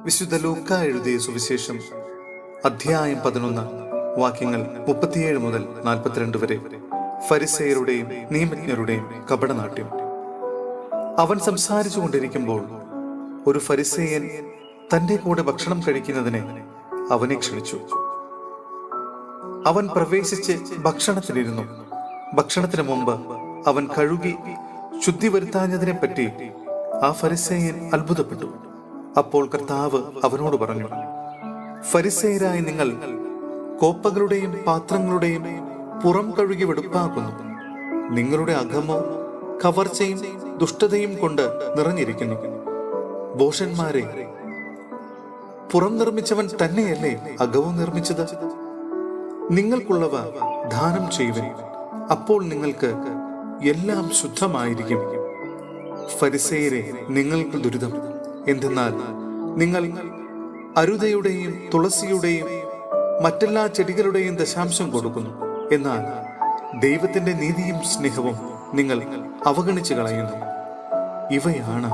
വിശുദ്ധ ലൂക്ക എഴുതിയ സുവിശേഷം അധ്യായം 11 വാക്യങ്ങൾ 37 മുതൽ 42 വരെ. ഫരിസേയരുടെയും നിയമജ്ഞരുടെയും കപടനാട്യം. അവൻ സംസാരിച്ചു കൊണ്ടിരിക്കുമ്പോൾ ഒരു ഫരിസേയൻ തന്റെ കൂടെ ഭക്ഷണം കഴിക്കുന്നതിനെ അവനെ ക്ഷണിച്ചു. അവൻ പ്രവേശിച്ച് ഭക്ഷണത്തിലിരുന്നു. ഭക്ഷണത്തിന് മുമ്പ് അവൻ കഴുകി ശുദ്ധി വരുത്താഞ്ഞതിനെ പറ്റി ആ ഫരിസേയൻ അത്ഭുതപ്പെട്ടു. അപ്പോൾ കർത്താവ് അവനോട് പറഞ്ഞു, ഫരിസേയരായ നിങ്ങൾ കോപ്പകളുടെയും പാത്രങ്ങളുടെയും പുറം കഴുകി വെടുപ്പാക്കുന്നു. നിങ്ങളുടെ അകമോ കവർച്ചയും ദുഷ്ടതയും കൊണ്ട് നിറഞ്ഞിരിക്കുന്നു. ഭോഷന്മാരെ, പുറം നിർമ്മിച്ചവൻ തന്നെയല്ലേ അകവും നിർമ്മിച്ചത്? നിങ്ങൾക്കുള്ളവ ദാനം ചെയ്യുവിൻ, അപ്പോൾ നിങ്ങൾക്ക് എല്ലാം ശുദ്ധമായിരിക്കും. ഫരിസേയരെ, നിങ്ങൾക്ക് ദുരിതം! എന്തെന്നാൽ നിങ്ങൾ അരുതയുടെയും തുളസിയുടെയും മറ്റെല്ലാ ചെടികളുടെയും ദശാംശം കൊടുക്കുന്നു, എന്നാൽ ദൈവത്തിന്റെ നീതിയും സ്നേഹവും നിങ്ങൾ അവഗണിച്ചു കളയുന്നു. ഇവയാണ്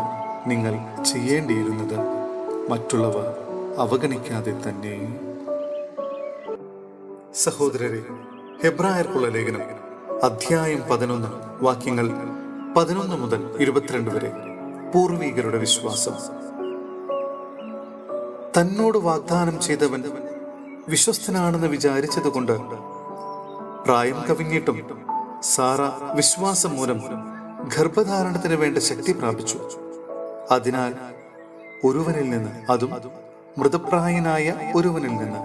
നിങ്ങൾ ചെയ്യേണ്ടിയിരുന്നത്, മറ്റുള്ളവ അവഗണിക്കാതെ തന്നെ. സഹോദരരെ, ഹെബ്രായർക്കുള്ള ലേഖനം അധ്യായം 11 വാക്യങ്ങൾ 11 മുതൽ 22 വരെ. പൂർവികരുടെ വിശ്വാസം. തന്നോട് വാഗ്ദാനം ചെയ്തവൻ വിശ്വസ്തനാണെന്ന് വിചാരിച്ചതുകൊണ്ട് പ്രായം കവിഞ്ഞിട്ടും സാറ വിശ്വാസം മൂലം ഗർഭധാരണത്തിന് വേണ്ട ശക്തി പ്രാപിച്ചു. അതിനാൽ ഒരുവനിൽ നിന്ന്, അതും മൃതപ്രായനായ ഒരുവനിൽ നിന്ന്,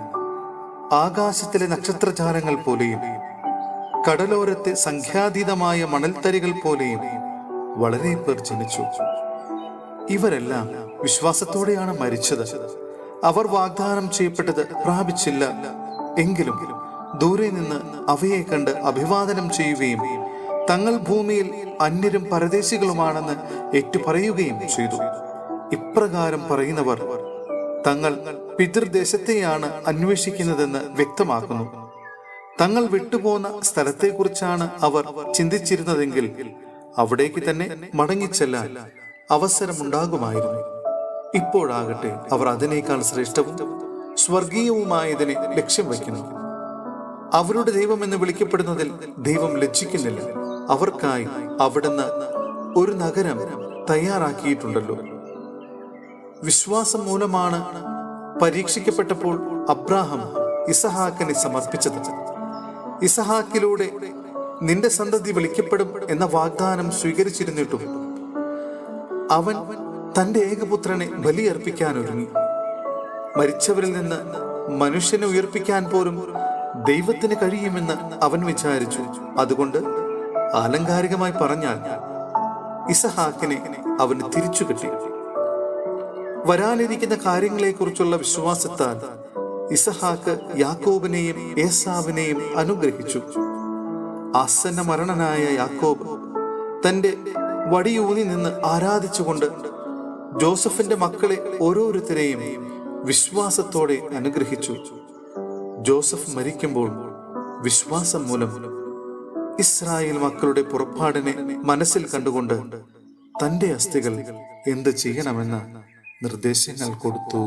ആകാശത്തിലെ നക്ഷത്രജാലങ്ങൾ പോലെയും കടലോരത്തെ സംഖ്യാതീതമായ മണൽത്തരികൾ പോലെയും വളരെ പേർ ജനിച്ചു. ഇവരെല്ലാം വിശ്വാസത്തോടെയാണ് മരിച്ചത്. അവർ വാഗ്ദാനം ചെയ്യപ്പെട്ടത് പ്രാപിച്ചില്ല, എങ്കിലും ദൂരെ നിന്ന് അവയെ കണ്ട് അഭിവാദനം ചെയ്യുകയും തങ്ങൾ ഭൂമിയിൽ അന്യരും പരദേശികളുമാണെന്ന് ഏറ്റുപറയുകയും ചെയ്തു. ഇപ്രകാരം പറയുന്നവർ തങ്ങൾ പിതൃദേശത്തെയാണ് അന്വേഷിക്കുന്നതെന്ന് വ്യക്തമാക്കുന്നു. തങ്ങൾ വിട്ടുപോന്ന സ്ഥലത്തെക്കുറിച്ചാണ് അവർ ചിന്തിച്ചിരുന്നതെങ്കിൽ അവിടേക്ക് തന്നെ മടങ്ങിച്ചെല്ലാൻ അവസരമുണ്ടാകുമായിരുന്നു. ഇപ്പോഴാകട്ടെ അവർ അതിനേക്കാൾ ശ്രേഷ്ഠവും സ്വർഗീയവുമായതിനെ ലക്ഷ്യം വയ്ക്കുന്നു. അവരുടെ ദൈവം എന്ന് വിളിക്കപ്പെടുന്നതിൽ ദൈവം ലജ്ജിക്കുന്നില്ല. അവർക്കായി അവിടുന്ന് ഒരു നഗരം തയ്യാറാക്കിയിട്ടുണ്ടല്ലോ. വിശ്വാസം മൂലമാണ് പരീക്ഷിക്കപ്പെട്ടപ്പോൾ അബ്രാഹാം ഇസഹാക്കിനെ സമർപ്പിച്ചത്. ഇസഹാക്കിലൂടെ നിന്റെ സന്തതി വിളിക്കപ്പെടും എന്ന വാഗ്ദാനം സ്വീകരിച്ചിരുന്നിട്ടും അവൻ തന്റെ ഏകപുത്രനെ ബലിയർപ്പിക്കാൻ ഒരുങ്ങി. മരിച്ചവരിൽ നിന്ന് മനുഷ്യനെ ഉയർപ്പിക്കാൻ പോലും ദൈവത്തിന് കഴിയുമെന്ന് അവൻ വിചാരിച്ചു. അതുകൊണ്ട് ആലങ്കാരികമായി പറഞ്ഞാൽ ഇസഹാക്കിനെ അവന് തിരിച്ചു കിട്ടി. വരാനിരിക്കുന്ന കാര്യങ്ങളെക്കുറിച്ചുള്ള വിശ്വാസത്താൽ ഇസഹാക്ക് യാക്കോബിനെയും ഏസാവിനെയും അനുഗ്രഹിച്ചു. ആസന്ന മരണനായ യാക്കോബ് തന്റെ വടിയൂന്നി നിന്ന് ആരാധിച്ചുകൊണ്ട് ജോസഫിന്റെ മക്കളെ ഓരോരുത്തരെയും വിശ്വാസത്തോടെ അനുഗ്രഹിച്ചു. ജോസഫ് മരിക്കുമ്പോൾ വിശ്വാസം മൂലം ഇസ്രായേൽ മക്കളുടെ പുറപ്പാടിനെ മനസ്സിൽ കണ്ടുകൊണ്ട് തന്റെ അസ്ഥികൾ എന്ത് ചെയ്യണമെന്ന നിർദ്ദേശങ്ങൾ കൊടുത്തു.